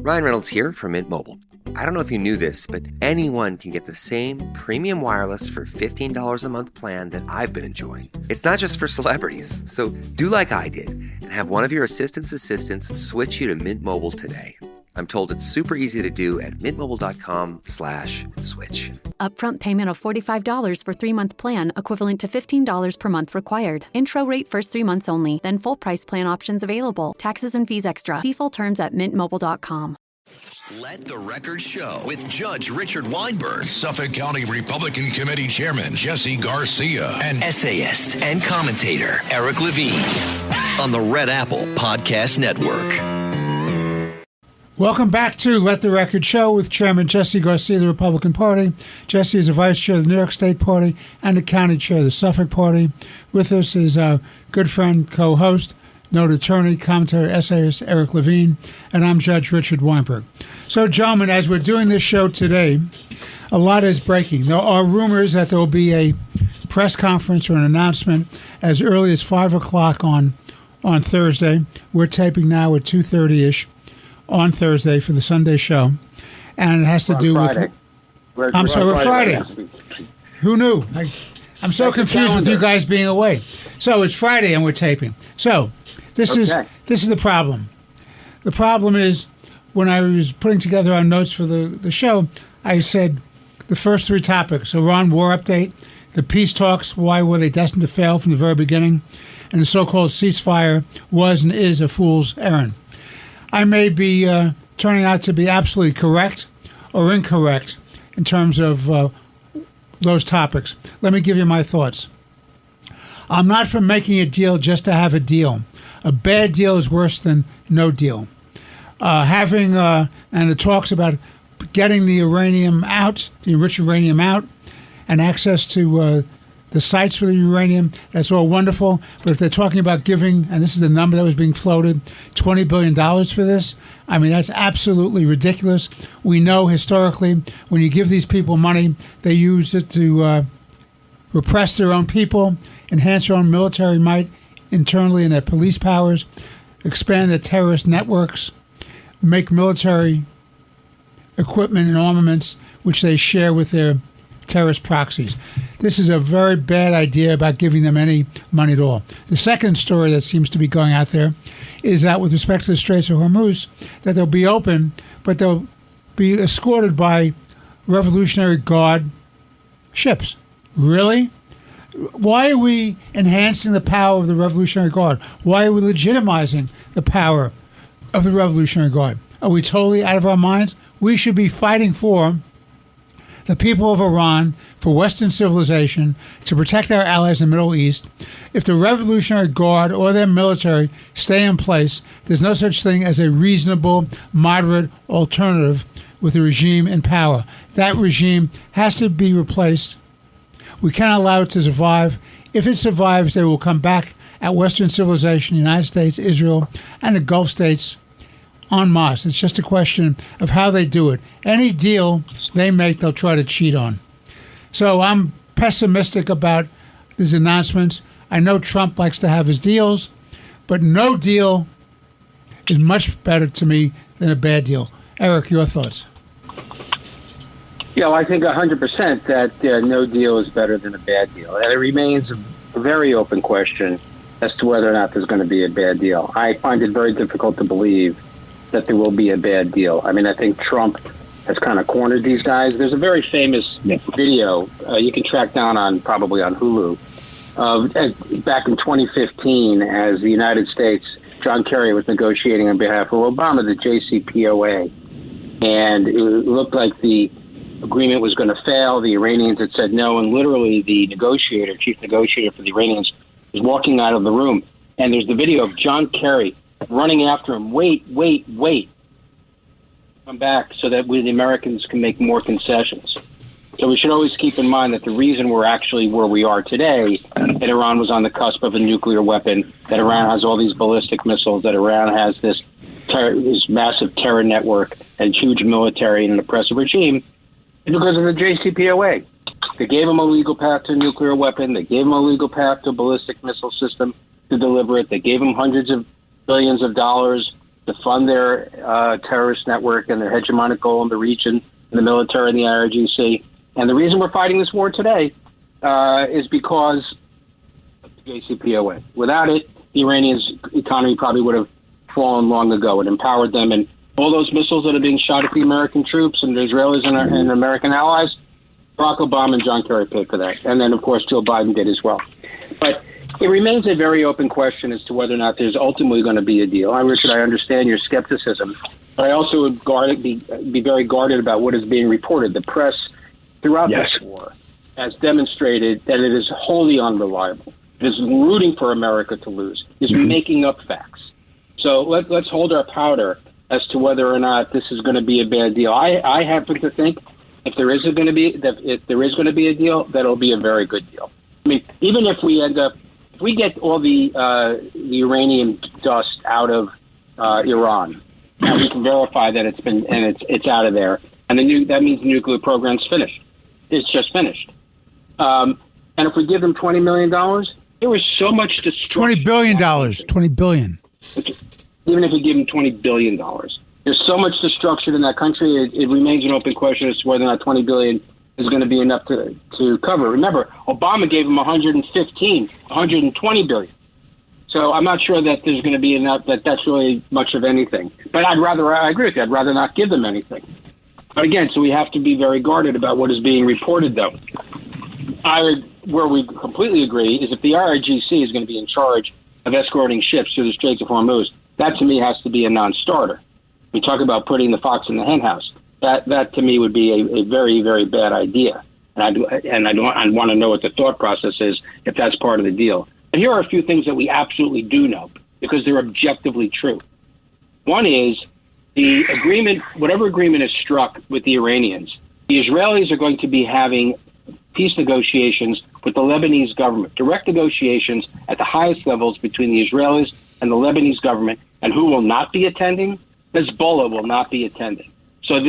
Ryan Reynolds here from Mint Mobile. I don't know if you knew this, but anyone can get the same premium wireless for $15 a month plan that I've been enjoying. It's not just for celebrities. So do like I did and have one of your assistants switch you to Mint Mobile today. I'm told it's super easy to do at mintmobile.com/switch. Upfront payment of $45 for 3-month plan, equivalent to $15 per month required. Intro rate first 3 months only, then full price plan options available. Taxes and fees extra. See full terms at mintmobile.com. Let the Record Show with Judge Richard Weinberg, Suffolk County Republican Committee Chairman Jesse Garcia, and essayist and commentator Eric Levine on the Red Apple Podcast Network. Welcome back to Let the Record Show with Chairman Jesse Garcia of the Republican Party. Jesse is the Vice Chair of the New York State Party and the County Chair of the Suffolk Party. With us is our good friend, co-host, noted attorney, commentator, essayist Eric Levine, and I'm Judge Richard Weinberg. So, gentlemen, as we're doing this show today, a lot is breaking. There are rumors that there will be a press conference or an announcement as early as 5 o'clock on Thursday. We're taping now at 2:30-ish. On Thursday for the Sunday show, and it has to do Friday. with. I'm sorry, we're Friday. Who knew? I'm so confused with you guys being away. So it's Friday and we're taping. So this is the problem. The problem is when I was putting together our notes for the show, I said the first 3 topics: Iran war update, the peace talks, why were they destined to fail from the very beginning, and the so-called ceasefire was and is a fool's errand. I may be turning out to be absolutely correct or incorrect in terms of those topics. Let me give you my thoughts. I'm not for making a deal just to have a deal. A bad deal is worse than no deal. And it talks about getting the uranium out, the enriched uranium out, and access to the sites for the uranium, that's all wonderful. But if they're talking about giving, and this is the number that was being floated, $20 billion for this, I mean, that's absolutely ridiculous. We know historically when you give these people money, they use it to repress their own people, enhance their own military might internally in their police powers, expand their terrorist networks, make military equipment and armaments, which they share with their terrorist proxies. This is a very bad idea about giving them any money at all. The second story that seems to be going out there is that with respect to the Straits of Hormuz, that they'll be open, but they'll be escorted by Revolutionary Guard ships. Really? Why are we enhancing the power of the Revolutionary Guard? Why are we legitimizing the power of the Revolutionary Guard? Are we totally out of our minds? We should be fighting for the people of Iran, for Western civilization, to protect our allies in the Middle East. If the Revolutionary Guard or their military stay in place, there's no such thing as a reasonable, moderate alternative with the regime in power. That regime has to be replaced. We can't allow it to survive. If it survives, they will come back at Western civilization, the United States, Israel, and the Gulf states en masse. It's just a question of how they do it. Any deal they make, they'll try to cheat on. So I'm pessimistic about these announcements. I know Trump likes to have his deals, but no deal is much better to me than a bad deal. Eric, your thoughts? Yeah, well, I think 100% that no deal is better than a bad deal. And it remains a very open question as to whether or not there's going to be a bad deal. I find it very difficult to believe that there will be a bad deal. I mean, I think Trump has kind of cornered these guys. There's a very famous video you can track down probably on Hulu. Back in 2015, as the United States, John Kerry was negotiating on behalf of Obama, the JCPOA. And it looked like the agreement was going to fail. The Iranians had said no, and literally the chief negotiator for the Iranians, was walking out of the room. And there's the video of John Kerry running after him. Wait. Come back so that we, the Americans, can make more concessions. So we should always keep in mind that the reason we're actually where we are today, that Iran was on the cusp of a nuclear weapon, that Iran has all these ballistic missiles, that Iran has this massive terror network and huge military and an oppressive regime, is because of the JCPOA. They gave them a legal path to a nuclear weapon. They gave them a legal path to a ballistic missile system to deliver it. They gave them hundreds of billions of dollars to fund their terrorist network and their hegemonic goal in the region, in the military and the IRGC. And the reason we're fighting this war today is because of the JCPOA. Without it, the Iranian economy probably would have fallen long ago. It empowered them, and all those missiles that are being shot at the American troops and the Israelis and American allies, Barack Obama and John Kerry paid for that. And then, of course, Joe Biden did as well. But it remains a very open question as to whether or not there's ultimately going to be a deal. Richard, I understand your skepticism, but I also would be very guarded about what is being reported. The press throughout this war has demonstrated that it is wholly unreliable. It is rooting for America to lose. It is making up facts. So let's hold our powder as to whether or not this is going to be a bad deal. I happen to think if there is going to be a deal, that'll be a very good deal. I mean, even if we get all the uranium dust out of Iran, and we can verify that it's out of there, and that means the nuclear program's finished. It's just finished. And if we give them $20 million, there was so much destruction. $20 billion. $20 billion. Even if you give them $20 billion, there's so much destruction in that country. It remains an open question as to whether or not $20 billion is going to be enough to cover. Remember, Obama gave them $120 billion. So I'm not sure that there's going to be enough, that's really much of anything. But I agree with you. I'd rather not give them anything. But again, so we have to be very guarded about what is being reported, though. Where we completely agree is if the IRGC is going to be in charge of escorting ships through the Straits of Hormuz, that to me has to be a non-starter. We talk about putting the fox in the henhouse. That to me would be a very, very bad idea. And I want to know what the thought process is if that's part of the deal. And here are a few things that we absolutely do know because they're objectively true. One is the agreement, whatever agreement is struck with the Iranians, the Israelis are going to be having peace negotiations with the Lebanese government, direct negotiations at the highest levels between the Israelis and the Lebanese government. And who will not be attending? Hezbollah will not be attending. So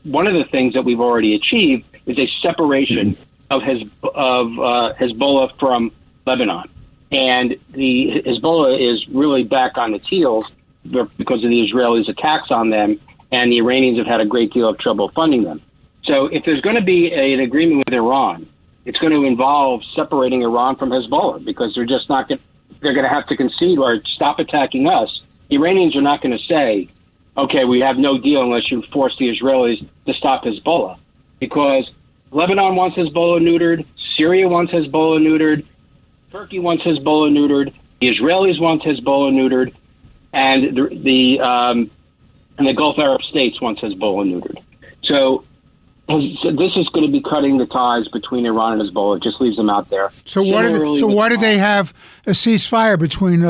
one of the things that we've already achieved is a separation of Hezbollah from Lebanon. And the Hezbollah is really back on its heels because of the Israelis' attacks on them, and the Iranians have had a great deal of trouble funding them. So if there's going to be an agreement with Iran, it's going to involve separating Iran from Hezbollah because they're just not going. They're going to have to concede or stop attacking us. The Iranians are not going to say, okay, we have no deal unless you force the Israelis to stop Hezbollah, because Lebanon wants Hezbollah neutered, Syria wants Hezbollah neutered, Turkey wants Hezbollah neutered, the Israelis want Hezbollah neutered, and the Gulf Arab states wants Hezbollah neutered. So this is going to be cutting the ties between Iran and Hezbollah. It just leaves them out there. So why do they have a ceasefire between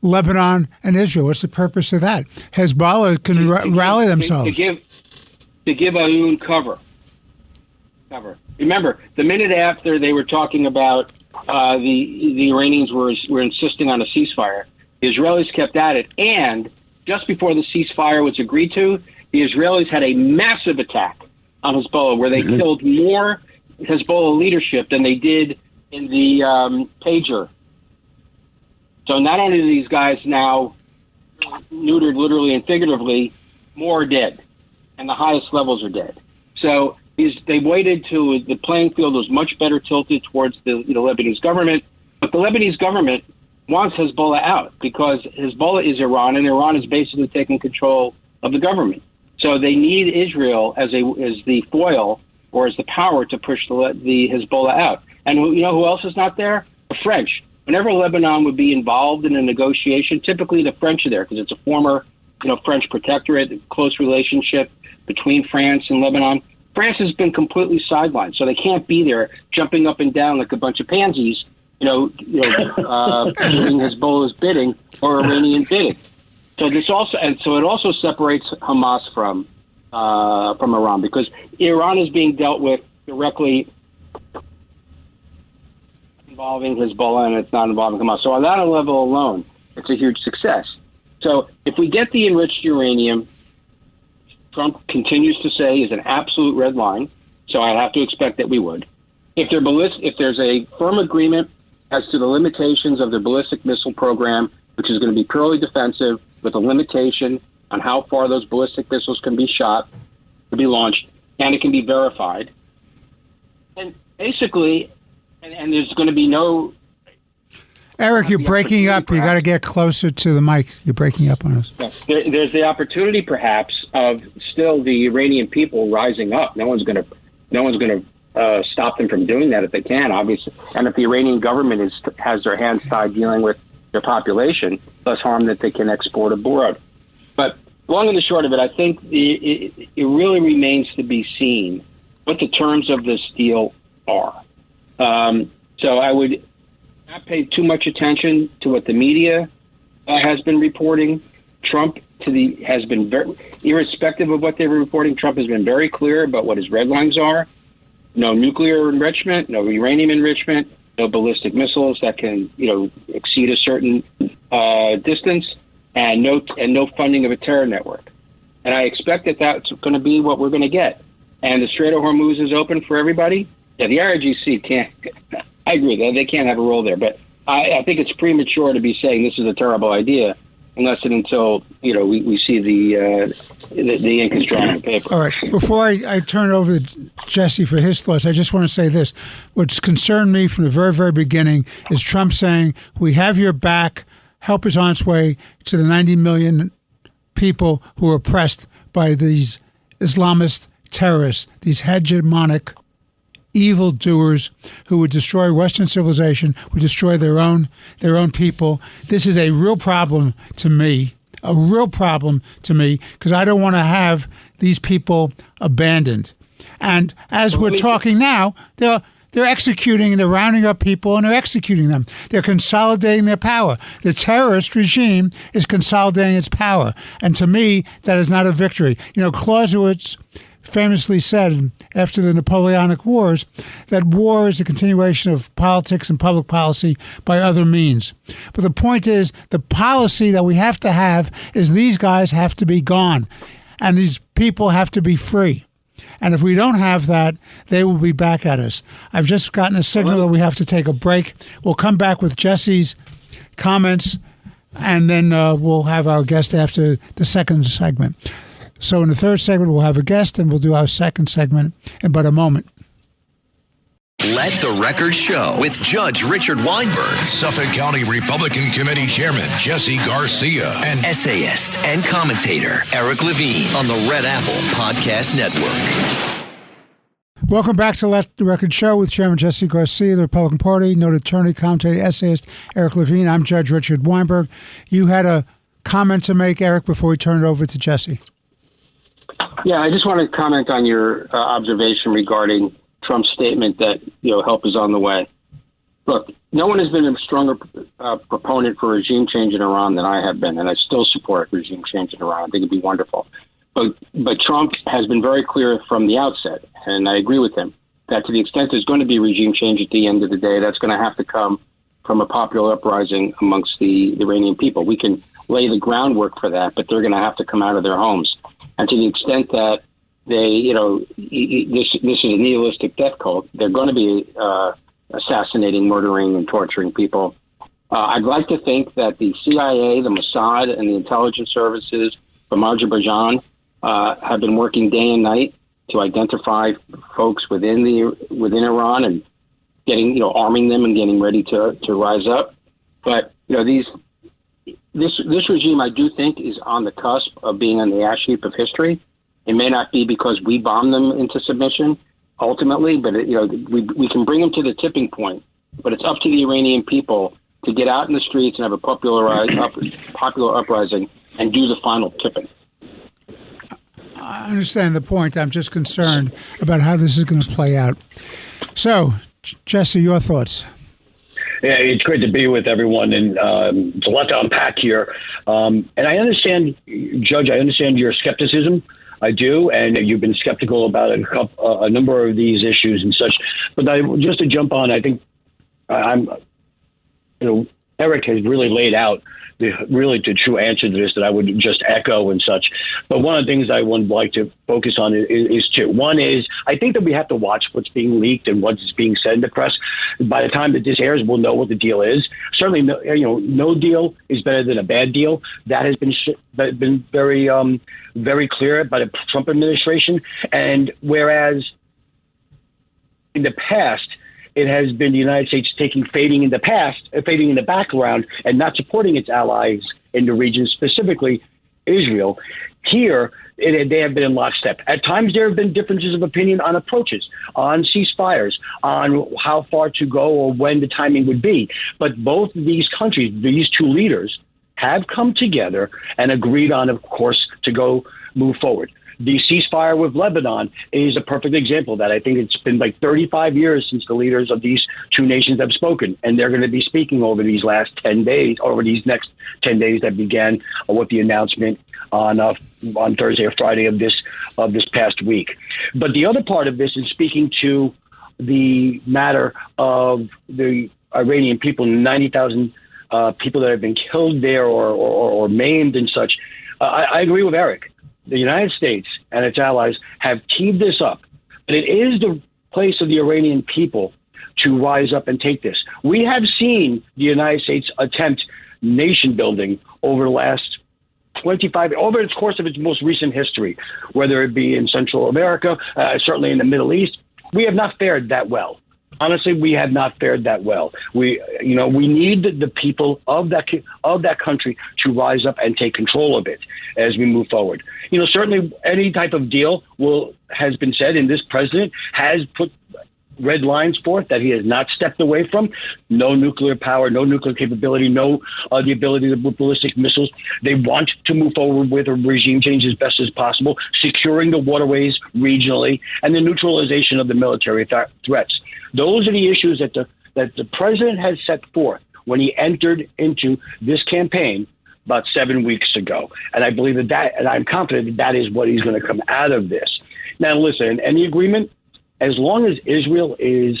Lebanon and Israel? What's the purpose of that? Hezbollah can rally themselves. To give Ayun cover. Remember, the minute after they were talking about the Iranians were insisting on a ceasefire, the Israelis kept at it. And just before the ceasefire was agreed to, the Israelis had a massive attack on Hezbollah where they killed more Hezbollah leadership than they did in the pager. So not only are these guys now neutered literally and figuratively, more are dead, and the highest levels are dead. So they waited till the playing field was much better tilted towards the Lebanese government, but the Lebanese government wants Hezbollah out because Hezbollah is Iran, and Iran is basically taking control of the government. So they need Israel as the foil or as the power to push the Hezbollah out. And you know who else is not there? The French. Whenever Lebanon would be involved in a negotiation, typically the French are there because it's a former, French protectorate, close relationship between France and Lebanon. France has been completely sidelined, so they can't be there jumping up and down like a bunch of pansies, doing Hezbollah's bidding or Iranian bidding. So it also separates Hamas from Iran because Iran is being dealt with directly involving Hezbollah and it's not involving Hamas. So on that level alone, it's a huge success. So if we get the enriched uranium, Trump continues to say is an absolute red line. So I have to expect that we would. If there's a firm agreement as to the limitations of the ballistic missile program which is going to be purely defensive with a limitation on how far those ballistic missiles can be shot, to be launched, and it can be verified. And basically, and there's going to be no... Eric, you're breaking up. You got to get closer to the mic. You're breaking up on us. There's the opportunity, perhaps, of still the Iranian people rising up. No one's going to stop them from doing that if they can, obviously. And if the Iranian government has their hands tied dealing with their population, less harm that they can export abroad. But long and the short of it, I think it really remains to be seen what the terms of this deal are. So I would not pay too much attention to what the media has been reporting. Trump has been very, irrespective of what they were reporting, Trump has been very clear about what his red lines are. No nuclear enrichment, no uranium enrichment, no ballistic missiles that can, exceed a certain distance, and no funding of a terror network. And I expect that that's going to be what we're going to get. And the Strait of Hormuz is open for everybody. Yeah, the IRGC can't. I agree that they can't have a role there, but I think it's premature to be saying this is a terrible idea unless and until we see the ink is drawn on paper. All right. Before I turn it over to Jesse for his thoughts, I just want to say this: what's concerned me from the very, very beginning is Trump saying we have your back. Help is on its way to the 90 million people who are oppressed by these Islamist terrorists, these hegemonic evildoers who would destroy Western civilization, would destroy their own people. This is a real problem to me, because I don't want to have these people abandoned. And as we're talking now, they're executing and they're rounding up people and they're executing them. They're consolidating their power. The terrorist regime is consolidating its power. And to me, that is not a victory. Clausewitz famously said after the Napoleonic Wars that war is a continuation of politics and public policy by other means. But the point is, the policy that we have to have is these guys have to be gone and these people have to be free. And if we don't have that, they will be back at us. I've just gotten a signal that we have to take a break. We'll come back with Jesse's comments, and then we'll have our guest after the second segment. So in the third segment, we'll have a guest, and we'll do our second segment in but a moment. Let the Record Show with Judge Richard Weinberg, Suffolk County Republican Committee Chairman Jesse Garcia, and essayist and commentator Eric Levine on the Red Apple Podcast Network. Welcome back to Let the Record Show with Chairman Jesse Garcia, the Republican Party, noted attorney, commentator, essayist Eric Levine. I'm Judge Richard Weinberg. You had a comment to make, Eric, before we turn it over to Jesse. Yeah, I just want to comment on your observation regarding Trump's statement that help is on the way. Look, no one has been a stronger proponent for regime change in Iran than I have been, and I still support regime change in Iran. I think it'd be wonderful. But Trump has been very clear from the outset, and I agree with him, that to the extent there's going to be regime change at the end of the day, that's going to have to come from a popular uprising amongst the Iranian people. We can lay the groundwork for that, but they're going to have to come out of their homes. And to the extent that they, this is a nihilistic death cult, they're going to be assassinating, murdering, and torturing people. I'd like to think that the CIA, the Mossad, and the intelligence services from Azerbaijan have been working day and night to identify folks within Iran and getting, arming them and getting ready to rise up. But this regime, I do think, is on the cusp of being on the ash heap of history. It may not be because we bombed them into submission ultimately, but we can bring them to the tipping point. But it's up to the Iranian people to get out in the streets and have a popular uprising and do the final tipping. I understand the point. I'm just concerned about how this is going to play out. So, Jesse, your thoughts? Yeah, it's great to be with everyone, and it's a lot to unpack here. And I understand, Judge, I understand your skepticism. I do, and you've been skeptical about a number of these issues and such. But just to jump on, I think Eric has really laid out the true answer to this that I would just echo and such. But one of the things I would like to focus on is two. One is I think that we have to watch what's being leaked and what's being said in the press. By the time that this airs, we'll know what the deal is. Certainly, no deal is better than a bad deal. That has been very, very clear by the Trump administration. And whereas in the past, it has been the United States fading in the background and not supporting its allies in the region, specifically Israel. Here, they have been in lockstep. At times, there have been differences of opinion on approaches, on ceasefires, on how far to go or when the timing would be. But both of these countries, these two leaders, have come together and agreed on, of course, to move forward. The ceasefire with Lebanon is a perfect example of that. I think it's been like 35 years since the leaders of these two nations have spoken, and they're going to be speaking over these next 10 days that began with the announcement on Thursday or Friday of this past week. But the other part of this is speaking to the matter of the Iranian people, 90,000 people that have been killed there or maimed and such. I agree with Eric. The United States and its allies have teed this up, but it is the place of the Iranian people to rise up and take this. We have seen the United States attempt nation building over the last over the course of its most recent history, whether it be in Central America, certainly in the Middle East. We have not fared that well. Honestly, we have not fared that well. We need the people of that country to rise up and take control of it as we move forward. Certainly any type of deal has been said, and this president has put red lines forth that he has not stepped away from. No nuclear power, no nuclear capability, no the ability to move ballistic missiles. They want to move forward with a regime change as best as possible, securing the waterways regionally, and the neutralization of the military threats. Those are the issues that the president has set forth when he entered into this campaign about 7 weeks ago. And I believe that and I'm confident that is what he's going to come out of this. Now, listen, any agreement, as long as Israel is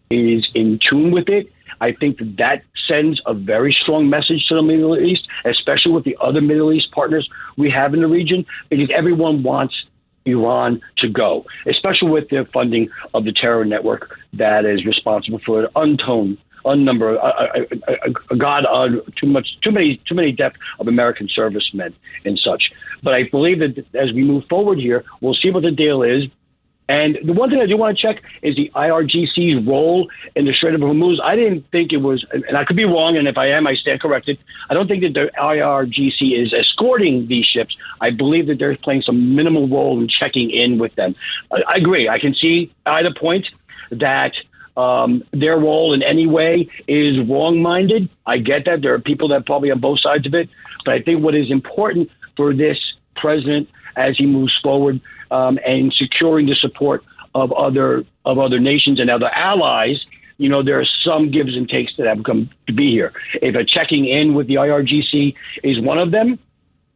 in tune with it, I think that sends a very strong message to the Middle East, especially with the other Middle East partners we have in the region, because everyone wants Iran to go, especially with the funding of the terror network that is responsible for too many deaths of American servicemen and such. But I believe that as we move forward here, we'll see what the deal is. And the one thing I do want to check is the IRGC's role in the Strait of Hormuz. I didn't think it was, and I could be wrong, and if I am, I stand corrected. I don't think that the IRGC is escorting these ships. I believe that they're playing some minimal role in checking in with them. I agree. I can see either point that their role in any way is wrong-minded. I get that. There are people that are probably on both sides of it. But I think what is important for this president as he moves forward and securing the support of other nations and other allies, there are some gives and takes that have come to be here. If a checking in with the IRGC is one of them,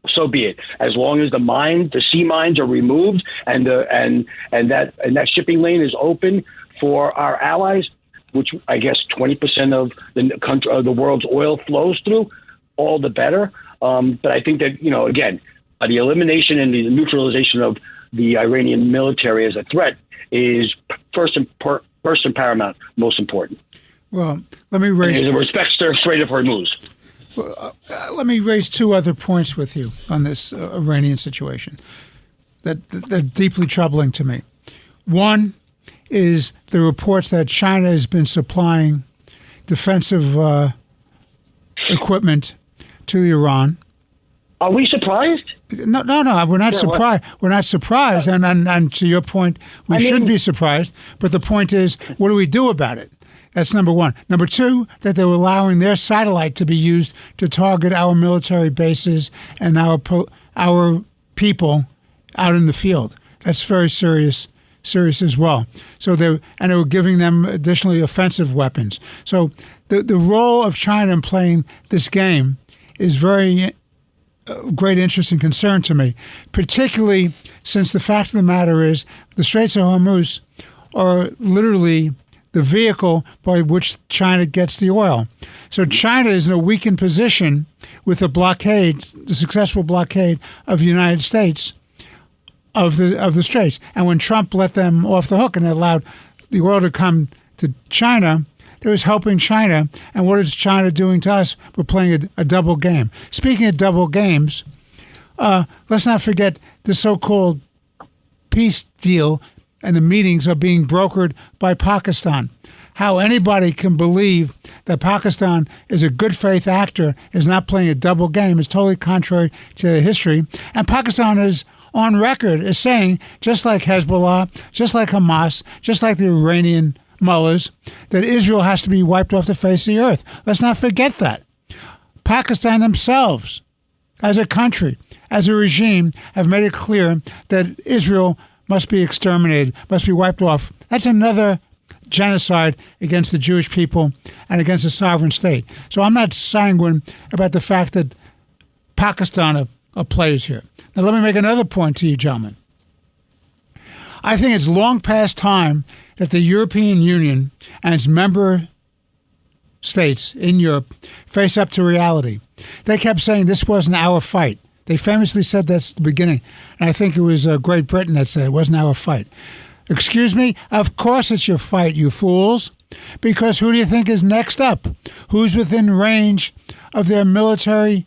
so be it. As long as the sea mines are removed and that shipping lane is open for our allies, which I guess 20% of the world's oil flows through, all the better. But I think that again, the elimination and the neutralization of the Iranian military as a threat is first and paramount, most important. Well, let me raise respect the Strait of Hormuz. Well, let me raise two other points with you on this Iranian situation that are deeply troubling to me. One is the reports that China has been supplying defensive equipment to Iran. Are we surprised? No, we're not surprised. We're not surprised, and to your point, we shouldn't be surprised. But the point is, what do we do about it? That's number one. Number two, that they're allowing their satellite to be used to target our military bases and our people out in the field. That's very serious as well. So they were giving them additionally offensive weapons. So the role of China in playing this game is very great interest and concern to me, particularly since the fact of the matter is the Straits of Hormuz are literally the vehicle by which China gets the oil. So China is in a weakened position with the blockade, the successful blockade of the United States of the Straits. And when Trump let them off the hook and allowed the oil to come to China, it was helping China. And what is China doing to us? We're playing a double game. Speaking of double games, let's not forget the so-called peace deal and the meetings are being brokered by Pakistan. How anybody can believe that Pakistan is a good faith actor is not playing a double game is totally contrary to the history. And Pakistan is on record as saying, just like Hezbollah, just like Hamas, just like the Iranian mullahs, that Israel has to be wiped off the face of the earth. Let's not forget that. Pakistan themselves, as a country, as a regime, have made it clear that Israel must be exterminated, must be wiped off. That's another genocide against the Jewish people and against a sovereign state. So I'm not sanguine about the fact that Pakistan are players here. Now let me make another point to you, gentlemen. I think it's long past time that the European Union and its member states in Europe face up to reality. They kept saying this wasn't our fight. They famously said that at the beginning, and I think it was Great Britain that said it wasn't our fight. Excuse me? Of course it's your fight, you fools, because who do you think is next up? Who's within range of their military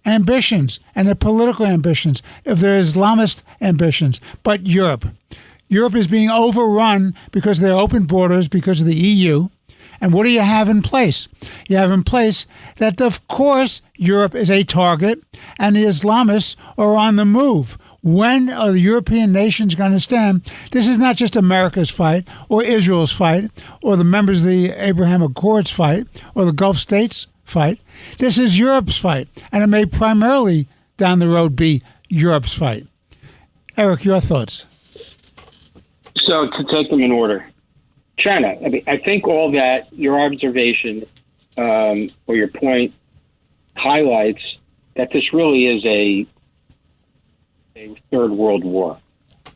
ambitions and their political ambitions, of their Islamist ambitions? But Europe. Europe is being overrun because of their open borders, because of the EU. And what do you have in place? You have in place that, of course, Europe is a target and the Islamists are on the move. When are the European nations going to stand? This is not just America's fight or Israel's fight or the members of the Abraham Accords fight or the Gulf states fight. This is Europe's fight, and it may primarily down the road be Europe's fight. Eric, your thoughts? So to take them in order. China, I think all that, your observation or your point highlights that this really is a third world war.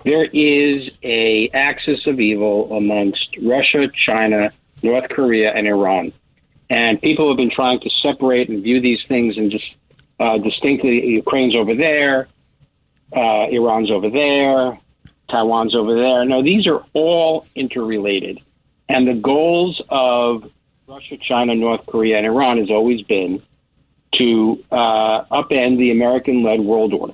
There is a axis of evil amongst Russia, China, North Korea, and Iran. And people have been trying to separate and view these things and just distinctly, Ukraine's over there, Iran's over there, Taiwan's over there. No, these are all interrelated. And the goals of Russia, China, North Korea, and Iran has always been to upend the American-led world order.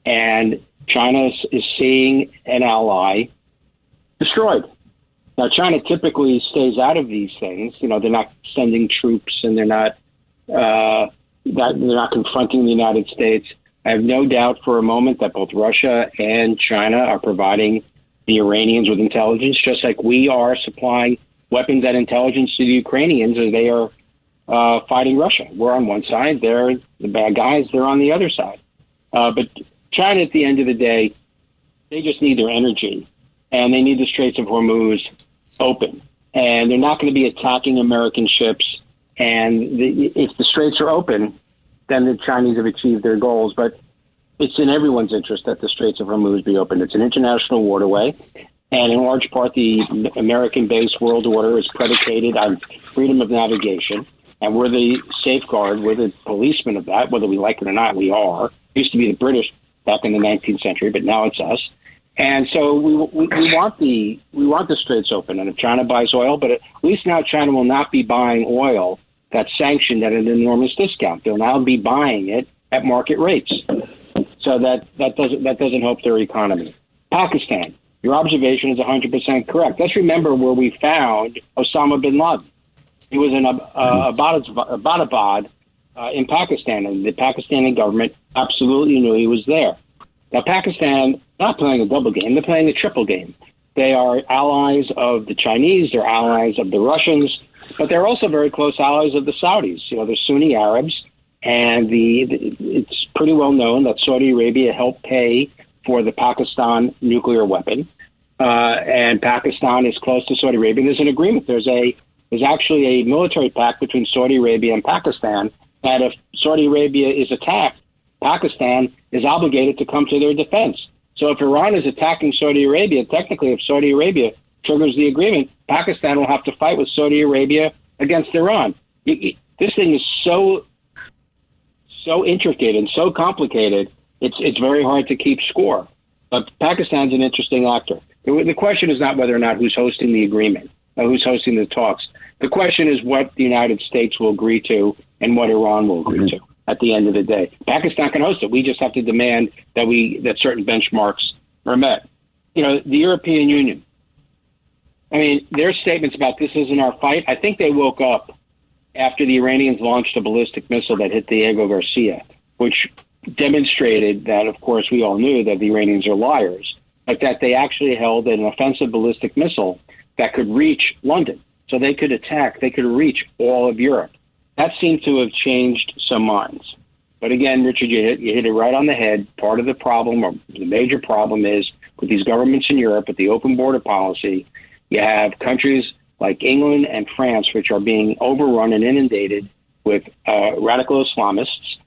And China is seeing an ally destroyed. Now, China typically stays out of these things. You know, they're not sending troops and they're not confronting the United States. I have no doubt for a moment that both Russia and China are providing the Iranians with intelligence, just like we are supplying weapons and intelligence to the Ukrainians as they are fighting Russia. We're on one side, they're the bad guys, they're on the other side. But China, at the end of the day, they just need their energy, and they need the Straits of Hormuz open. And they're not going to be attacking American ships. And if the Straits are open, then the Chinese have achieved their goals. But it's in everyone's interest that the Straits of Hormuz be opened. It's an international waterway, and in large part, the American-based world order is predicated on freedom of navigation, and we're the safeguard, we're the policemen of that, whether we like it or not, we are. It used to be the British back in the 19th century, but now it's us. And so we want the Straits open, and if China buys oil, but at least now China will not be buying oil that's sanctioned at an enormous discount. They'll now be buying it at market rates. So that doesn't help their economy. Pakistan, your observation is 100% correct. Let's remember where we found Osama bin Laden. He was in Abbottabad in Pakistan, and the Pakistani government absolutely knew he was there. Now, Pakistan not playing a double game; they're playing a triple game. They are allies of the Chinese, they're allies of the Russians, but they're also very close allies of the Saudis. You know, they're Sunni Arabs. And it's pretty well known that Saudi Arabia helped pay for the Pakistan nuclear weapon, and Pakistan is close to Saudi Arabia. There's an agreement. There's actually a military pact between Saudi Arabia and Pakistan that if Saudi Arabia is attacked, Pakistan is obligated to come to their defense. So if Iran is attacking Saudi Arabia, technically, if Saudi Arabia triggers the agreement, Pakistan will have to fight with Saudi Arabia against Iran. This thing is so intricate and so complicated, it's very hard to keep score. But Pakistan's an interesting actor. The question is not whether or not who's hosting the agreement, who's hosting the talks. The question is what the United States will agree to and what Iran will agree to at the end of the day. Pakistan can host it. We just have to demand that certain benchmarks are met. The European Union, I mean, their statements about this isn't our fight, I think they woke up after the Iranians launched a ballistic missile that hit Diego Garcia, which demonstrated that, of course, we all knew that the Iranians are liars, but that they actually held an offensive ballistic missile that could reach London. So they could reach all of Europe. That seemed to have changed some minds. But again, Richard, you hit it right on the head. Part of the problem, or the major problem, is with these governments in Europe, with the open border policy, you have countries like England and France, which are being overrun and inundated with radical Islamists.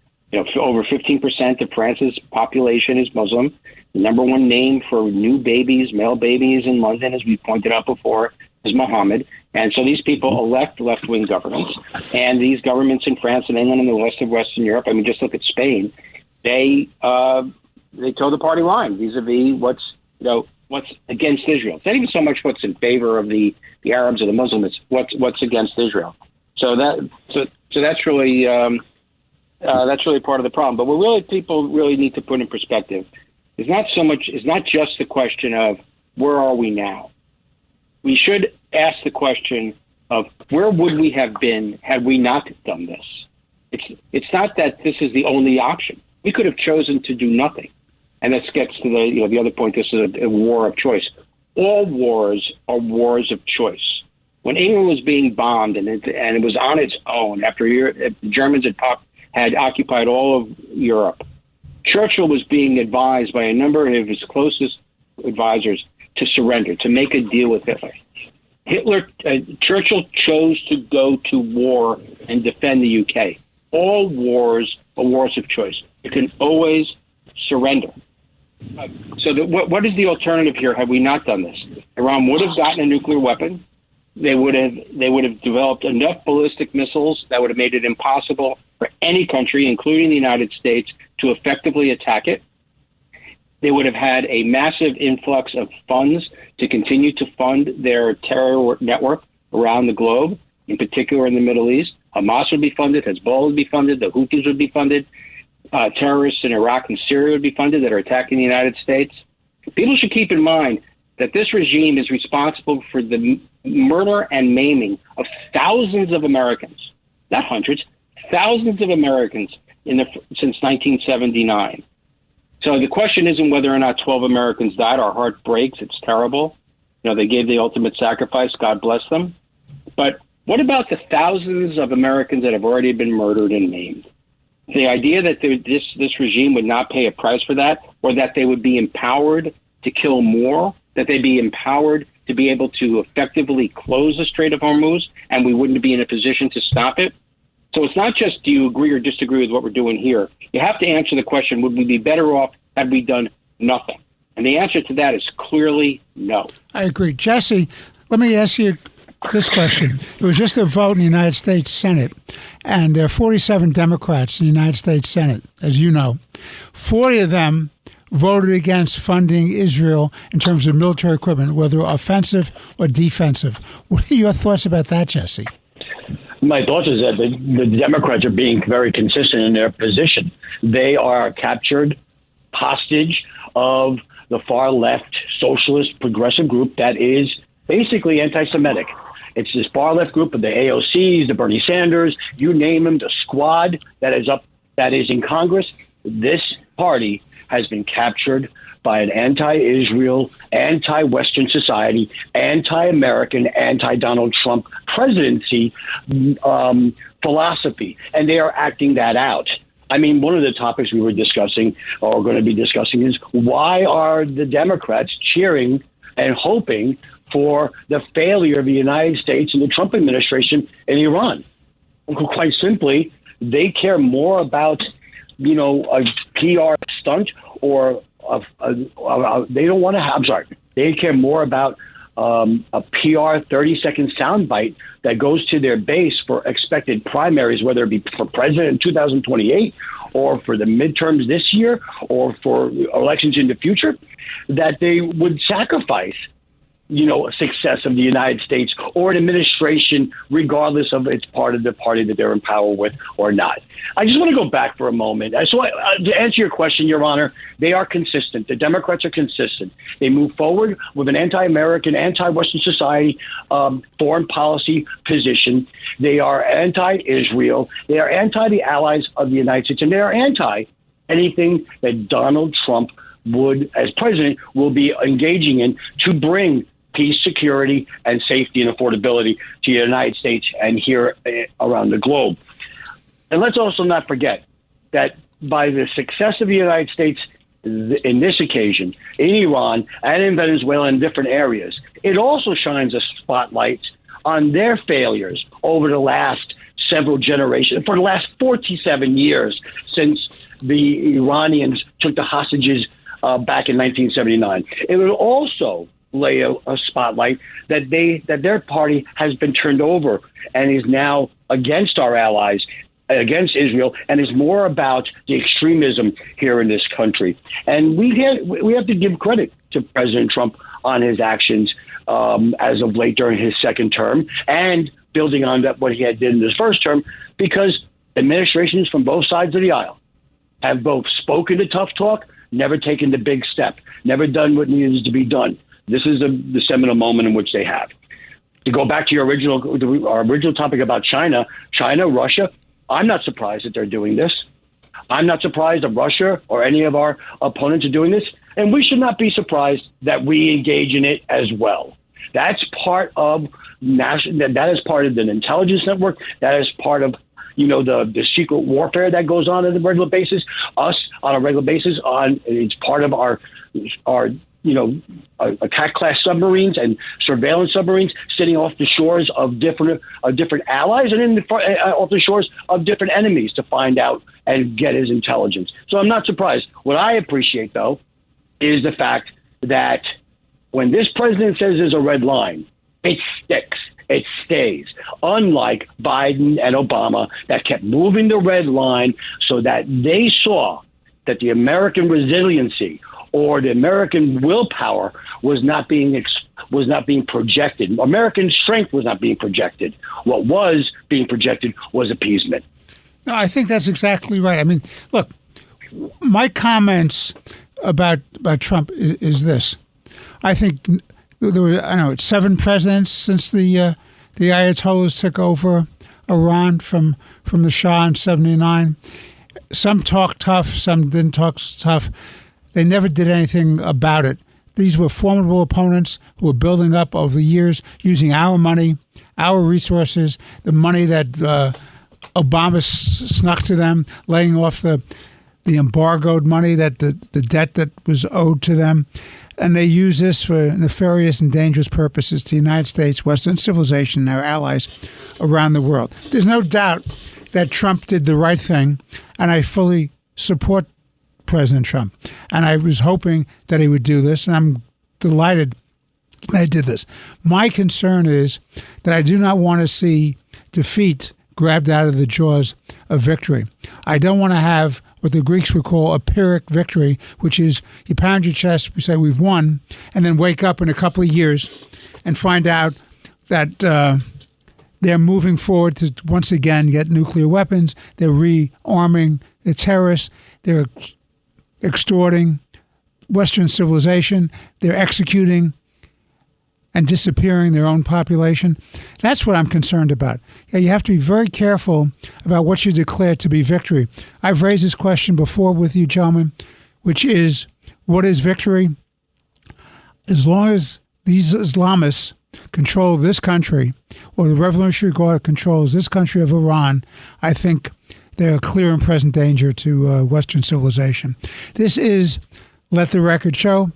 Over 15% of France's population is Muslim. The number one name for new babies, male babies in London, as we pointed out before, is Muhammad. And so these people elect left-wing governments. And these governments in France and England and the rest of Western Europe, I mean, just look at Spain, they toe the party line vis-a-vis what's against Israel. It's not even so much what's in favor of the Arabs or the Muslims, it's what's against Israel. So that's really part of the problem. But what people really need to put in perspective is not just the question of where are we now. We should ask the question of where would we have been had we not done this. It's not that this is the only option. We could have chosen to do nothing. And this gets to the other point. This is a war of choice. All wars are wars of choice. When England was being bombed and it was on its own after the Germans had occupied all of Europe, Churchill was being advised by a number of his closest advisors to surrender, to make a deal with Hitler. Churchill chose to go to war and defend the UK. All wars are wars of choice. You can always surrender. So what is the alternative here had we not done this? Iran would have gotten a nuclear weapon. They would have developed enough ballistic missiles that would have made it impossible for any country, including the United States, to effectively attack it. They would have had a massive influx of funds to continue to fund their terror network around the globe, in particular in the Middle East. Hamas would be funded, Hezbollah would be funded, the Houthis would be funded, terrorists in Iraq and Syria would be funded that are attacking the United States. People should keep in mind that this regime is responsible for the murder and maiming of thousands of Americans, not hundreds, thousands of Americans since 1979. So the question isn't whether or not 12 Americans died. Our heart breaks. It's terrible. They gave the ultimate sacrifice. God bless them. But what about the thousands of Americans that have already been murdered and maimed? The idea that this regime would not pay a price for that, or that they would be empowered to kill more, that they'd be empowered to be able to effectively close the Strait of Hormuz, and we wouldn't be in a position to stop it. So it's not just do you agree or disagree with what we're doing here. You have to answer the question, would we be better off had we done nothing? And the answer to that is clearly no. I agree. Jesse, let me ask you this question. There was just a vote in the United States Senate, and there are 47 Democrats in the United States Senate, as you know. 40 of them voted against funding Israel in terms of military equipment, whether offensive or defensive. What are your thoughts about that, Jesse? My thoughts is that the Democrats are being very consistent in their position. They are captured hostage of the far left socialist progressive group that is basically anti-Semitic. It's this far left group of the AOCs, the Bernie Sanders, you name them, the squad that is in Congress. This party has been captured by an anti-Israel, anti-Western society, anti-American, anti-Donald Trump presidency philosophy, and they are acting that out. I mean, one of the topics we were discussing or going to be discussing is why are the Democrats cheering and hoping for the failure of the United States and the Trump administration in Iran? Quite simply, they care more about, a PR stunt or they don't want to have, they care more about a PR 30-second soundbite that goes to their base for expected primaries, whether it be for president in 2028 or for the midterms this year or for elections in the future, that they would sacrifice, success of the United States or an administration, regardless of it's part of the party that they're in power with or not. I just want to go back for a moment. So to answer your question, Your Honor, they are consistent. The Democrats are consistent. They move forward with an anti-American, anti-Western society foreign policy position. They are anti-Israel. They are anti the allies of the United States, and they are anti anything that Donald Trump would, as president, will be engaging in to bring peace, security, and safety and affordability to the United States and here around the globe. And let's also not forget that by the success of the United States in this occasion, in Iran and in Venezuela and different areas, it also shines a spotlight on their failures over the last several generations, for the last 47 years since the Iranians took the hostages back in 1979. It will also lay a spotlight that their party has been turned over and is now against our allies, against Israel, and is more about the extremism here in this country. And we have to give credit to President Trump on his actions as of late during his second term and building on that what he had did in his first term, because administrations from both sides of the aisle have both spoken the tough talk, never taken the big step, never done what needs to be done. This is the seminal moment in which they have. To go back to our original topic about China, Russia, I'm not surprised that they're doing this. I'm not surprised that Russia or any of our opponents are doing this, and we should not be surprised that we engage in it as well. That's part of that is part of the intelligence network. That is part of the secret warfare that goes on a regular basis. Us on a regular basis it's part of our attack class submarines and surveillance submarines sitting off the shores of different allies and off the shores of different enemies to find out and get his intelligence. So I'm not surprised. What I appreciate, though, is the fact that when this president says there's a red line, it sticks. It stays, unlike Biden and Obama that kept moving the red line so that they saw that the American resiliency or the American willpower was not being projected. American strength was not being projected. What was being projected was appeasement. No, I think that's exactly right. I mean, look, my comments about Trump is this. I think there were, 7 presidents since the Ayatollahs took over Iran from the Shah in 1979. Some talked tough, some didn't talk tough. They never did anything about it. These were formidable opponents who were building up over the years using our money, our resources, the money that Obama snuck to them, laying off the embargoed money, that the debt that was owed to them. And they use this for nefarious and dangerous purposes to the United States, Western civilization, and our allies around the world. There's no doubt that Trump did the right thing, and I fully support President Trump. And I was hoping that he would do this, and I'm delighted that he did this. My concern is that I do not want to see defeat grabbed out of the jaws of victory. I don't want to have what the Greeks would call a Pyrrhic victory, which is you pound your chest, we say we've won, and then wake up in a couple of years and find out that they're moving forward to once again get nuclear weapons. They're rearming the terrorists. They're extorting Western civilization. They're executing and disappearing their own population. That's what I'm concerned about. Yeah, you have to be very careful about what you declare to be victory. I've raised this question before with you, gentlemen, which is, what is victory? As long as these Islamists control this country, or the Revolutionary Guard controls this country of Iran, I think they're a clear and present danger to Western civilization. This is Let the Record Show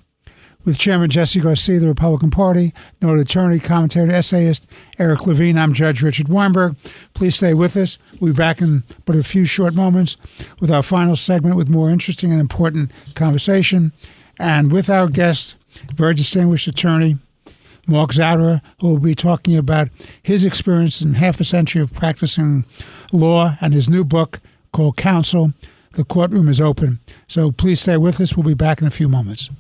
with Chairman Jesse Garcia, the Republican Party, noted attorney, commentator, essayist Eric Levine. I'm Judge Richard Weinberg. Please stay with us. We'll be back in but a few short moments with our final segment with more interesting and important conversation. And with our guest, very distinguished attorney, Mark Zauderer, who will be talking about his experience in half a century of practicing law and his new book called Counsel. The courtroom is open. So please stay with us. We'll be back in a few moments.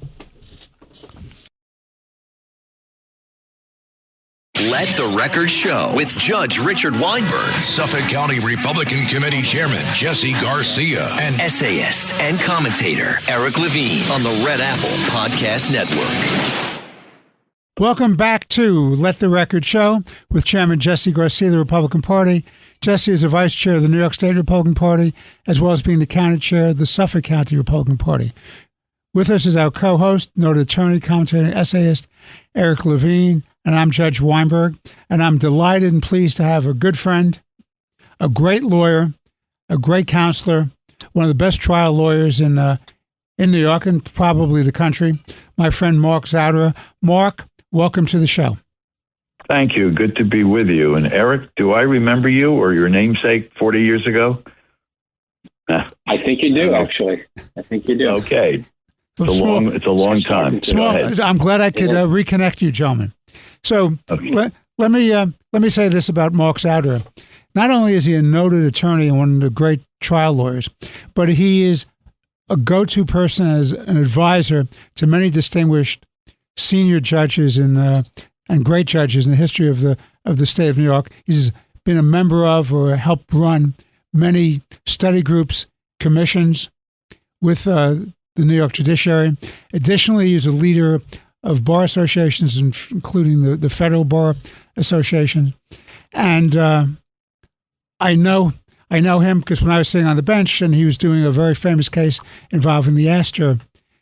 Let the Record Show with Judge Richard Weinberg, Suffolk County Republican Committee Chairman Jesse Garcia, and essayist and commentator Eric Levine on the Red Apple Podcast Network. Welcome back to Let the Record Show with Chairman Jesse Garcia of the Republican Party. Jesse is the Vice Chair of the New York State Republican Party, as well as being the County Chair of the Suffolk County Republican Party. With us is our co-host, noted attorney, commentator, and essayist Eric Levine, and I'm Judge Weinberg, and I'm delighted and pleased to have a good friend, a great lawyer, a great counselor, one of the best trial lawyers in New York and probably the country, my friend Mark Zauderer. Mark, welcome to the show. Thank you. Good to be with you. And Eric, do I remember you or your namesake 40 years ago? I think you do, actually. I think you do. Okay. It's a long time. I'm glad I could reconnect you, gentlemen. So okay. let me say this about Mark Zauderer. Not only is he a noted attorney and one of the great trial lawyers, but he is a go-to person as an advisor to many distinguished senior judges and great judges in the history of the state of New York. He's been a member of or helped run many study groups, commissions with the New York judiciary. Additionally, he's a leader of bar associations, including the Federal Bar Association. And I know him because when I was sitting on the bench and he was doing a very famous case involving the Astor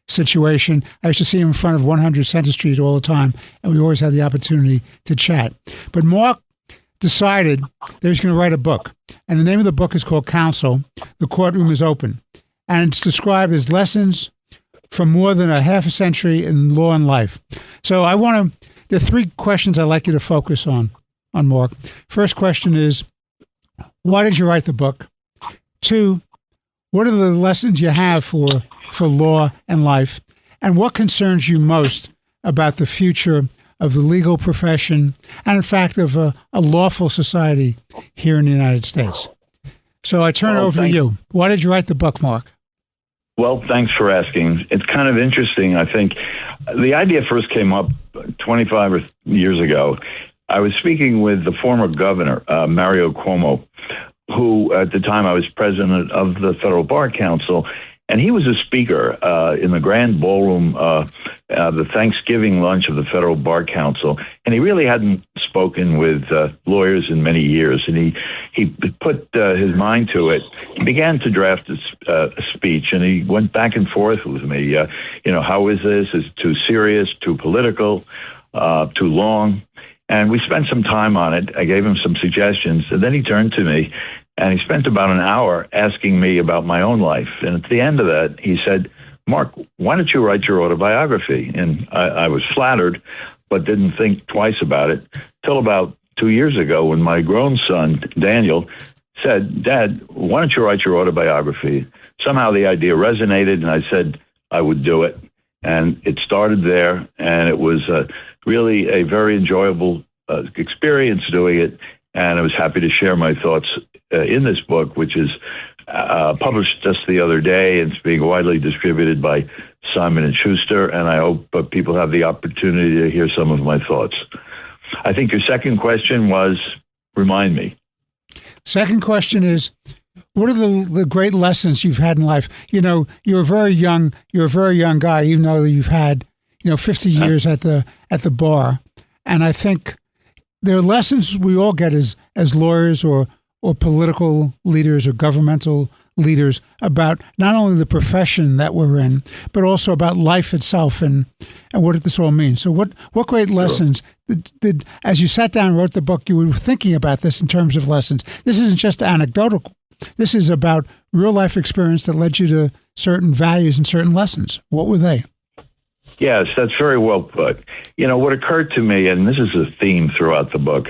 situation, I used to see him in front of 100 Center Street all the time, and we always had the opportunity to chat. But Mark decided that he was going to write a book, and the name of the book is called Counsel. The Courtroom is Open, and it's described as lessons from more than a half a century in law and life. So there are three questions I'd like you to focus on Mark. First question is, why did you write the book? Two, what are the lessons you have for law and life? And what concerns you most about the future of the legal profession and, in fact, of a lawful society here in the United States? So I turn it over to you. Why did you write the book, Mark? Well, thanks for asking. It's kind of interesting. I think the idea first came up 25 years ago. I was speaking with the former governor, Mario Cuomo, who at the time I was president of the Federal Bar Council, and he was a speaker in the grand ballroom, the Thanksgiving lunch of the Federal Bar Council, and he really hadn't spoken with lawyers in many years, and he put his mind to it, began to draft a speech, and he went back and forth with me. How is this? Is it too serious, too political, too long? And we spent some time on it. I gave him some suggestions, and then he turned to me, and he spent about an hour asking me about my own life. And at the end of that, he said, "Mark, why don't you write your autobiography?" And I was flattered, but didn't think twice about it till about 2 years ago when my grown son, Daniel, said, "Dad, why don't you write your autobiography?" Somehow the idea resonated, and I said I would do it. And it started there, and it was really a very enjoyable experience doing it. And I was happy to share my thoughts in this book, which is published just the other day, and it's being widely distributed by Simon & Schuster, and I hope people have the opportunity to hear some of my thoughts. I think your second question was, remind me. Second question is, what are the great lessons you've had in life? You're a very young guy, even though you've had 50 years at the bar, and I think there are lessons we all get as lawyers or political leaders or governmental leaders about not only the profession that we're in, but also about life itself and what this all means. So what great lessons did, as you sat down and wrote the book, you were thinking about this in terms of lessons? This isn't just anecdotal. This is about real life experience that led you to certain values and certain lessons. What were they? Yes, that's very well put. What occurred to me, and this is a theme throughout the book,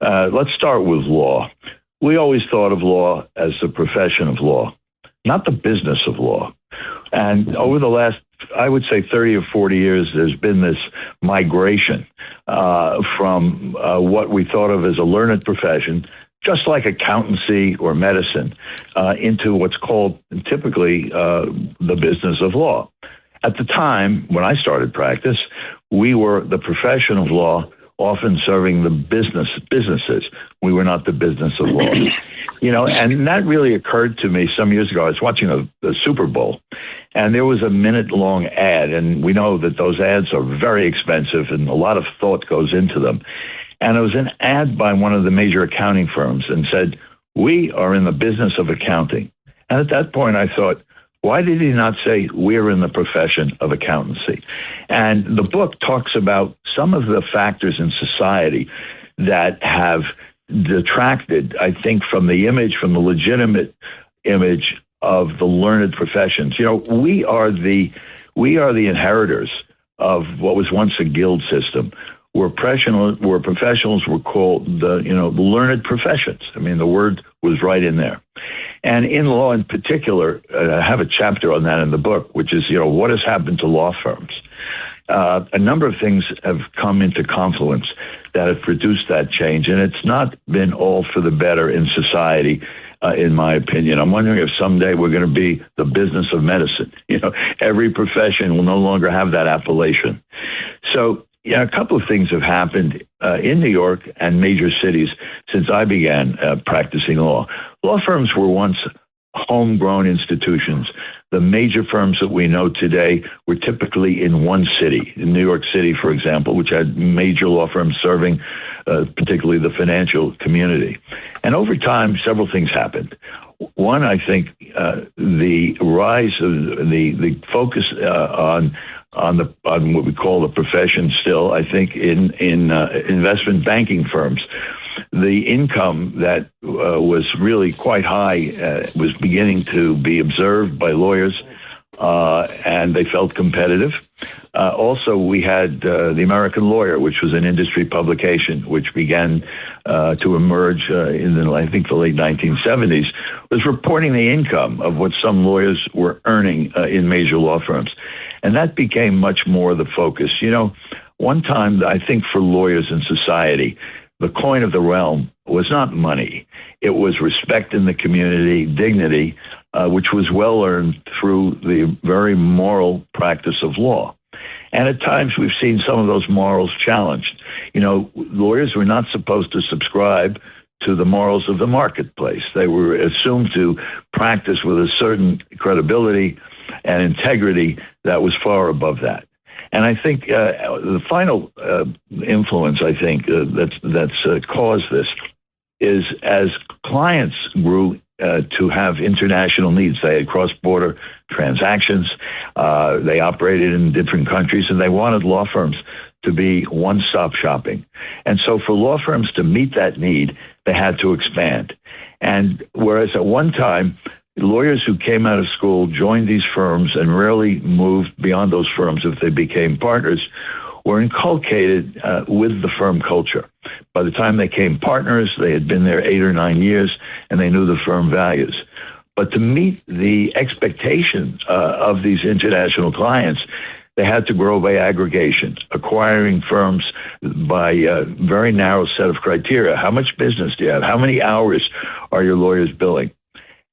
let's start with law. We always thought of law as the profession of law, not the business of law. And over the last I would say 30 or 40 years, there's been this migration from what we thought of as a learned profession, just like accountancy or medicine, into what's called typically the business of law. At the time when I started practice, we were the profession of law, often serving the businesses. We were not the business of law. And that really occurred to me some years ago. I was watching the Super Bowl, and there was a minute-long ad, and we know that those ads are very expensive, and a lot of thought goes into them. And it was an ad by one of the major accounting firms and said, "We are in the business of accounting." And at that point, I thought, why did he not say we're in the profession of accountancy? And the book talks about some of the factors in society that have detracted, I think, from the legitimate image of the learned professions. We are the inheritors of what was once a guild system, where professionals were called the learned professions. I mean, the word was right in there. And in law in particular, I have a chapter on that in the book, which is, what has happened to law firms. A number of things have come into confluence that have produced that change, and it's not been all for the better in society, in my opinion. I'm wondering if someday we're going to be the business of medicine. Every profession will no longer have that appellation. So, a couple of things have happened in New York and major cities since I began practicing law. Law firms were once homegrown institutions. The major firms that we know today were typically in one city, in New York City, for example, which had major law firms serving particularly the financial community. And over time, several things happened. One, I think, the rise of the focus on what we call the profession still, I think, in investment banking firms. The income that was really quite high was beginning to be observed by lawyers, and they felt competitive. Also, we had the American Lawyer, which was an industry publication, which began to emerge in the late 1970s, was reporting the income of what some lawyers were earning in major law firms. And that became much more the focus. One time, I think for lawyers in society, the coin of the realm was not money. It was respect in the community, dignity, which was well earned through the very moral practice of law. And at times we've seen some of those morals challenged. Lawyers were not supposed to subscribe to the morals of the marketplace. They were assumed to practice with a certain credibility and integrity that was far above that. And I think the final influence, I think, that's caused this is as clients grew to have international needs. They had cross-border transactions. They operated in different countries, and they wanted law firms to be one-stop shopping. And so for law firms to meet that need, they had to expand. And whereas at one time, lawyers who came out of school joined these firms and rarely moved beyond those firms if they became partners, were inculcated with the firm culture. By the time they became partners, they had been there 8 or 9 years, and they knew the firm values. But to meet the expectations of these international clients, they had to grow by aggregation, acquiring firms by a very narrow set of criteria. How much business do you have? How many hours are your lawyers billing?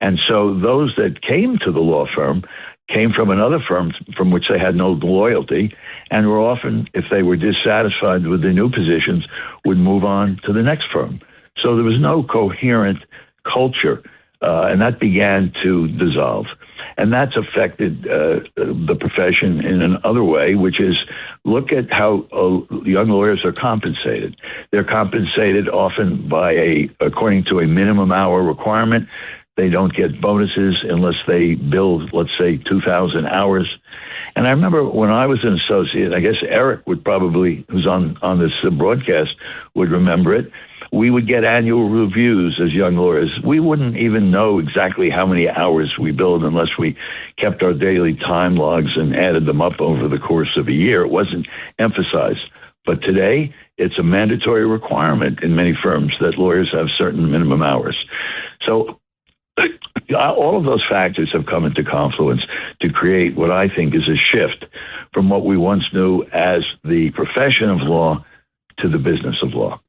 And so those that came to the law firm came from another firm from which they had no loyalty, and were often, if they were dissatisfied with the new positions, would move on to the next firm. So there was no coherent culture, and that began to dissolve. And that's affected the profession in another way, which is look at how young lawyers are compensated. They're compensated often by according to a minimum hour requirement. They don't get bonuses unless they bill, let's say, 2,000 hours. And I remember when I was an associate, I guess Eric would probably, who's on this broadcast, would remember it. We would get annual reviews as young lawyers. We wouldn't even know exactly how many hours we billed unless we kept our daily time logs and added them up over the course of a year. It wasn't emphasized. But today, it's a mandatory requirement in many firms that lawyers have certain minimum hours. So all of those factors have come into confluence to create what I think is a shift from what we once knew as the profession of law to the business of law.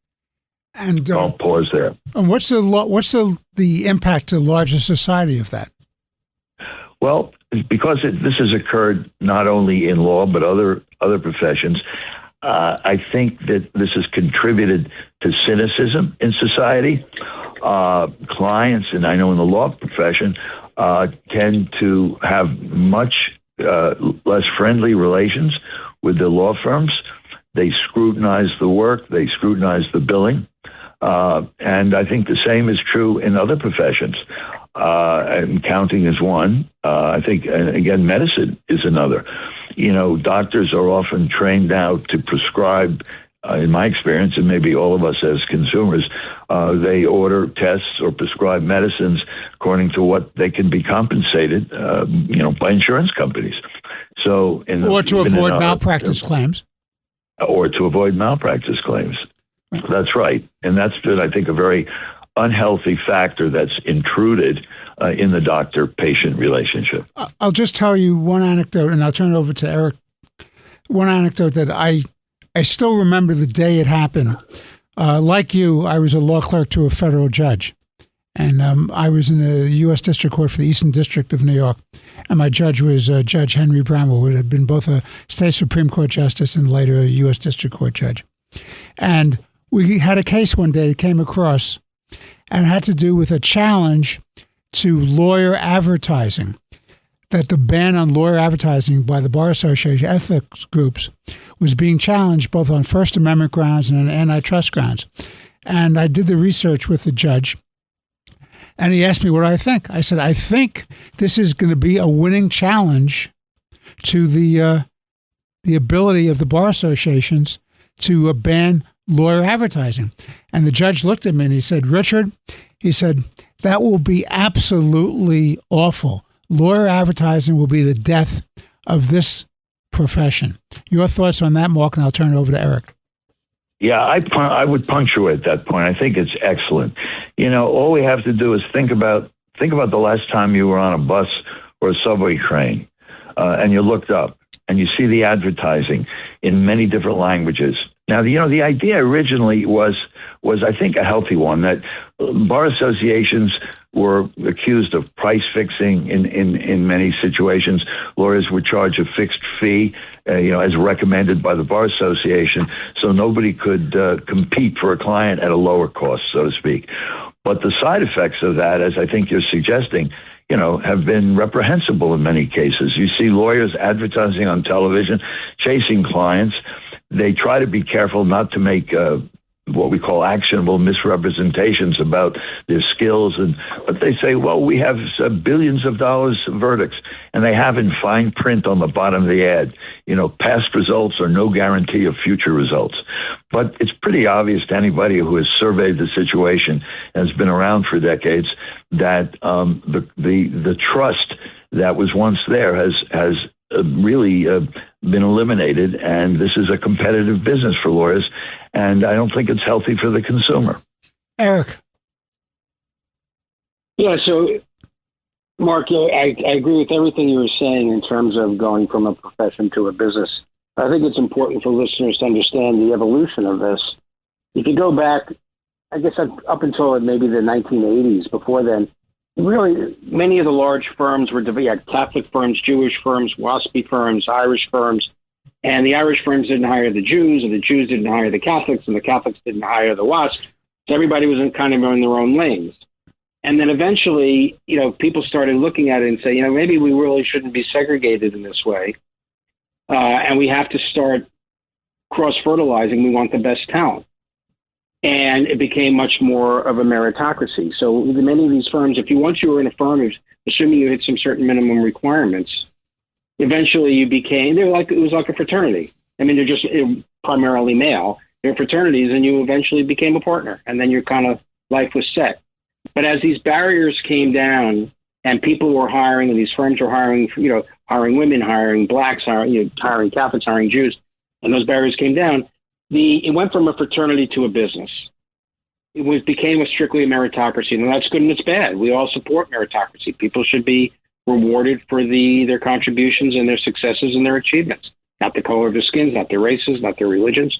And I'll pause there. And what's the impact to larger society of that? Well, because this has occurred not only in law but other professions, I think that this has contributed to cynicism in society. Clients, and I know in the law profession, tend to have much less friendly relations with the law firms. They scrutinize the work, they scrutinize the billing, and I think the same is true in other professions. And accounting is one. I think, again, medicine is another. Doctors are often trained now to prescribe, in my experience, and maybe all of us as consumers, they order tests or prescribe medicines according to what they can be compensated, by insurance companies. So, or to avoid malpractice claims. Or to avoid malpractice claims. That's right. And that's been, I think, a very unhealthy factor that's intruded in the doctor-patient relationship. I'll just tell you one anecdote, and I'll turn it over to Eric. One anecdote that I still remember the day it happened. Like you, I was a law clerk to a federal judge. And I was in the U.S. District Court for the Eastern District of New York. And my judge was Judge Henry Bramwell, who had been both a state Supreme Court justice and later a U.S. District Court judge. And we had a case one day that came across and had to do with a challenge to lawyer advertising, that the ban on lawyer advertising by the Bar Association ethics groups was being challenged both on First Amendment grounds and on antitrust grounds. And I did the research with the judge, and he asked me what I think. I said, I think this is going to be a winning challenge to the ability of the bar associations to ban lawyer advertising. And the judge looked at me and he said, Richard, he said, that will be absolutely awful. Lawyer advertising will be the death of this profession. Your thoughts on that, Mark, and I'll turn it over to Eric. Yeah, I would punctuate that point. I think it's excellent. All we have to do is think about the last time you were on a bus or a subway train, and you looked up and you see the advertising in many different languages. Now, the idea originally was I think a healthy one, that bar associations were accused of price fixing in many situations. Lawyers would charge a fixed fee, as recommended by the Bar Association, so nobody could compete for a client at a lower cost, so to speak. But the side effects of that, as I think you're suggesting, have been reprehensible in many cases. You see lawyers advertising on television, chasing clients. They try to be careful not to make what we call actionable misrepresentations about their skills, but they say, well, we have billions of dollars of verdicts, and they have in fine print on the bottom of the ad, past results are no guarantee of future results. But it's pretty obvious to anybody who has surveyed the situation and has been around for decades that the trust that was once there has really been eliminated, and this is a competitive business for lawyers, and I don't think it's healthy for the consumer. Eric. Yeah, so, Mark, I agree with everything you were saying in terms of going from a profession to a business. I think it's important for listeners to understand the evolution of this. If you go back, I guess up until maybe the 1980s, before then, really, many of the large firms were Catholic firms, Jewish firms, WASPy firms, Irish firms, and the Irish firms didn't hire the Jews, and the Jews didn't hire the Catholics, and the Catholics didn't hire the WASPs. So everybody was in their own lanes. And then eventually, people started looking at it and say, maybe we really shouldn't be segregated in this way, and we have to start cross-fertilizing. We want the best talent. And it became much more of a meritocracy. So many of these firms, once you were in a firm, assuming you hit some certain minimum requirements, eventually it was like a fraternity. I mean, they're just primarily male. They're fraternities, and you eventually became a partner, and then your kind of life was set. But as these barriers came down, and people were hiring, and these firms were hiring, hiring women, hiring blacks, hiring Catholics, hiring Jews, and those barriers came down, it went from a fraternity to a business. became strictly a meritocracy. And that's good and it's bad. We all support meritocracy. People should be rewarded for their contributions and their successes and their achievements, not the color of their skins, not their races, not their religions.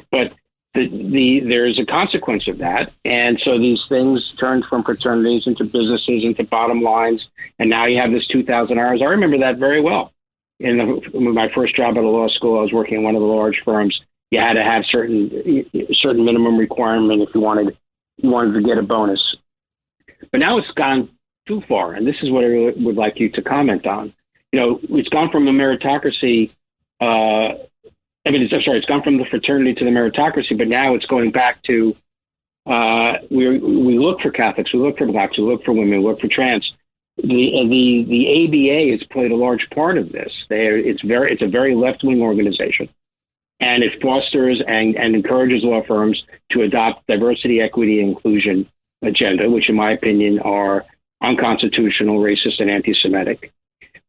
But there's a consequence of that. And so these things turned from fraternities into businesses, into bottom lines. And now you have this 2,000 hours. I remember that very well. In my first job at a law school, I was working in one of the large firms. You had to have certain minimum requirement if you wanted to get a bonus. But now it's gone too far. And this is what I really would like you to comment on. It's gone from a meritocracy. It's gone from the fraternity to the meritocracy, but now it's going back to we look for Catholics, we look for blacks, we look for women, we look for trans. The ABA has played a large part of this. It's a very left-wing organization, and it fosters and encourages law firms to adopt diversity, equity, and inclusion agenda, which, in my opinion, are unconstitutional, racist, and anti-Semitic.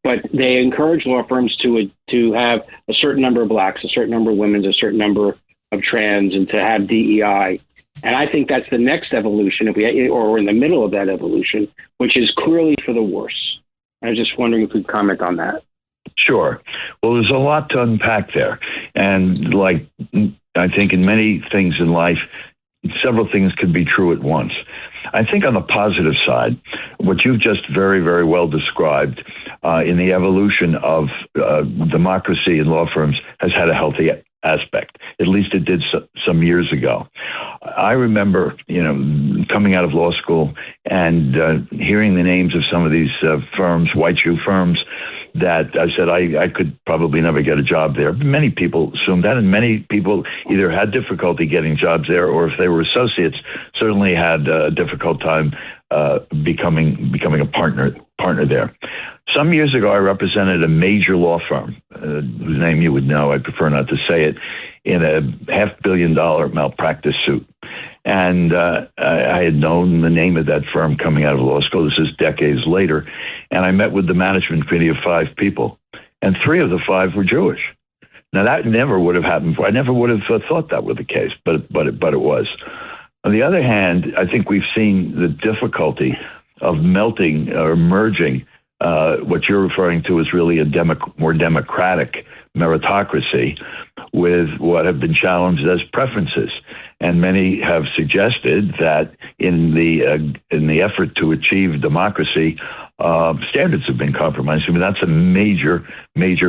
But they encourage law firms to have a certain number of blacks, a certain number of women, a certain number of trans, and to have DEI. And I think that's the next evolution, or we're in the middle of that evolution, which is clearly for the worse. I was just wondering if you'd comment on that. Sure. Well, there's a lot to unpack there. And like I think in many things in life, several things can be true at once. I think on the positive side, what you've just very, very well described in the evolution of democracy in law firms has had a healthy aspect. At least it did some years ago. I remember, coming out of law school and hearing the names of some of these firms, white shoe firms, that I said I could probably never get a job there. Many people assumed that, and many people either had difficulty getting jobs there, or if they were associates, certainly had a difficult time becoming a partner there. Some years ago, I represented a major law firm, whose name you would know, I prefer not to say it, in a $500 million malpractice suit. And I had known the name of that firm coming out of law school. This is decades later. And I met with the management committee of 5 people, and 3 of the 5 were Jewish. Now, that never would have happened before. I never would have thought that was the case, but it was. On the other hand, I think we've seen the difficulty of melting or merging what you're referring to as really a more democratic meritocracy with what have been challenged as preferences. And many have suggested that in the effort to achieve democracy, standards have been compromised. I mean, that's a major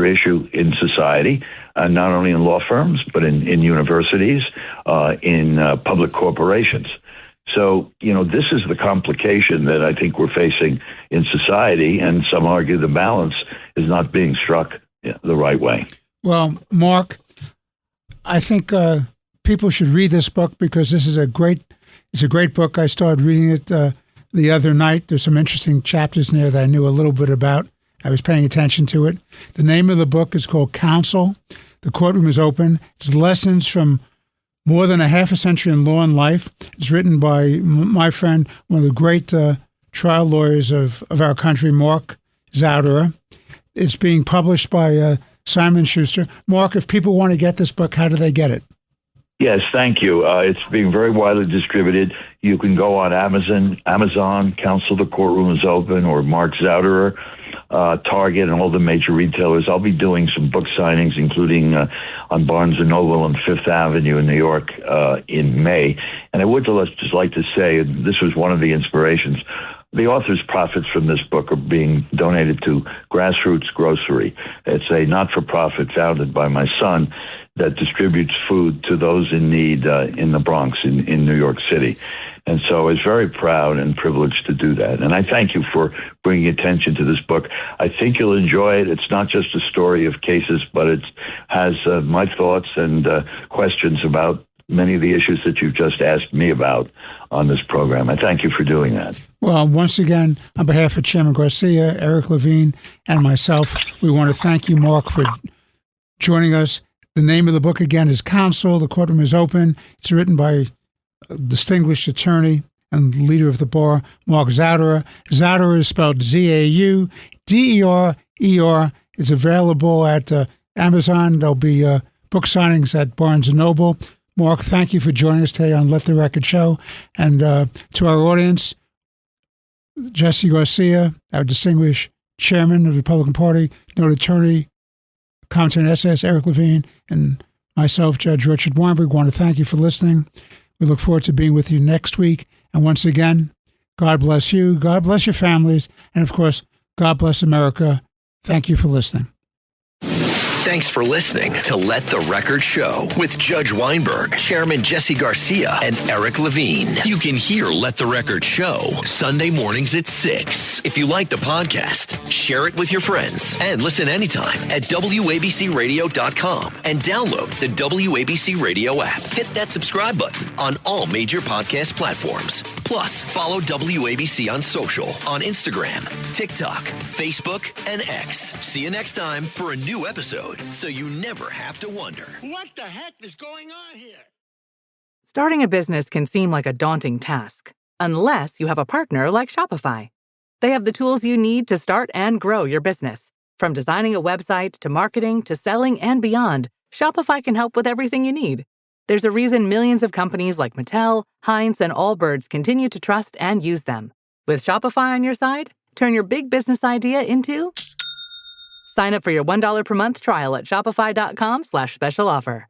issue in society, not only in law firms, but in universities, in public corporations. So, this is the complication that I think we're facing in society, and some argue the balance is not being struck the right way. Well, Mark, I think people should read this book because this is a great book. I started reading it the other night. There's some interesting chapters in there that I knew a little bit about. I was paying attention to it. The name of the book is called Counsel. The Courtroom is Open. It's lessons from more than a half a century in law and life. It's written by my friend, one of the great trial lawyers of our country, Mark Zauderer. It's being published by Simon Schuster. Mark, if people want to get this book, how do they get it? Yes, thank you. It's being very widely distributed. You can go on Amazon, Counsel, The Courtroom is Open, or Mark Zauderer, Target, and all the major retailers. I'll be doing some book signings, including on Barnes & Noble on Fifth Avenue in New York in May. And I would just like to say, this was one of the inspirations. The author's profits from this book are being donated to Grassroots Grocery. It's a not-for-profit founded by my son that distributes food to those in need in the Bronx, in New York City. And so I was very proud and privileged to do that. And I thank you for bringing attention to this book. I think you'll enjoy it. It's not just a story of cases, but it has my thoughts and questions about many of the issues that you've just asked me about on this program. I thank you for doing that. Well, once again, on behalf of Chairman Garcia, Eric Levine, and myself, we want to thank you, Mark, for joining us. The name of the book, again, is Counsel. The Courtroom is Open. It's written by a distinguished attorney and leader of the bar, Mark Zauderer. Zauderer is spelled Zauderer. It's available at Amazon. There'll be book signings at Barnes & Noble. Mark, thank you for joining us today on Let the Record Show. And to our audience, Jesse Garcia, our distinguished chairman of the Republican Party, noted attorney, commentator and essayist Eric Levine, and myself, Judge Richard Weinberg, want to thank you for listening. We look forward to being with you next week. And once again, God bless you, God bless your families, and of course, God bless America. Thank you for listening. Thanks for listening to Let the Record Show with Judge Weinberg, Chairman Jesse Garcia, and Eric Levine. You can hear Let the Record Show Sunday mornings at 6. If you like the podcast, share it with your friends and listen anytime at WABCRadio.com and download the WABC Radio app. Hit that subscribe button on all major podcast platforms. Plus, follow WABC on social on Instagram, TikTok, Facebook, and X. See you next time for a new episode, so you never have to wonder, what the heck is going on here? Starting a business can seem like a daunting task, unless you have a partner like Shopify. They have the tools you need to start and grow your business. From designing a website to marketing to selling and beyond, Shopify can help with everything you need. There's a reason millions of companies like Mattel, Heinz, and Allbirds continue to trust and use them. With Shopify on your side, turn your big business idea into... Sign up for your $1 per month trial at shopify.com/special offer.